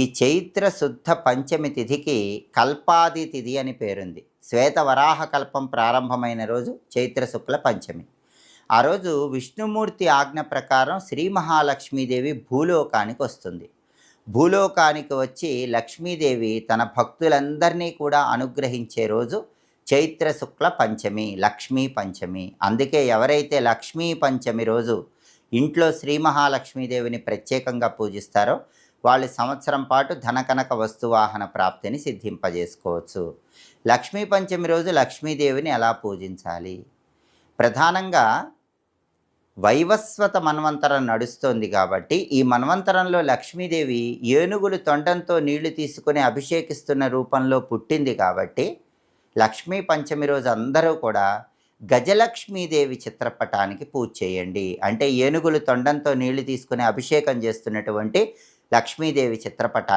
ఈ చైత్ర శుద్ధ పంచమి తిథికి కల్పాది తిథి అని పేరుంది. శ్వేతవరాహ కల్పం ప్రారంభమైన రోజు చైత్ర శుక్ల పంచమి. ఆ రోజు విష్ణుమూర్తి ఆజ్ఞ ప్రకారం శ్రీ మహాలక్ష్మీదేవి భూలోకానికి వస్తుంది. భూలోకానికి వచ్చి లక్ష్మీదేవి తన భక్తులందరినీ కూడా అనుగ్రహించే రోజు చైత్ర శుక్ల పంచమి, లక్ష్మీ పంచమి. అందుకే ఎవరైతే లక్ష్మీ పంచమి రోజు ఇంట్లో శ్రీ మహాలక్ష్మీదేవిని ప్రత్యేకంగా పూజిస్తారో వాళ్ళు సంవత్సరం పాటు ధనకనక వస్తువాహన ప్రాప్తిని సిద్ధింపజేసుకోవచ్చు. లక్ష్మీ పంచమి రోజు లక్ష్మీదేవిని ఎలా పూజించాలి? ప్రధానంగా వైవస్వత మన్వంతరం నడుస్తోంది కాబట్టి ఈ మన్వంతరంలో లక్ష్మీదేవి ఏనుగులు తొండంతో నీళ్లు తీసుకుని అభిషేకిస్తున్న రూపంలో పుట్టింది కాబట్టి లక్ష్మీ పంచమి రోజు అందరూ కూడా గజలక్ష్మీదేవి చిత్రపటానికి పూజ చేయండి. అంటే ఏనుగులు తొండంతో నీళ్లు తీసుకుని అభిషేకం చేస్తున్నటువంటి లక్ష్మీదేవి చిత్రపటాన్ని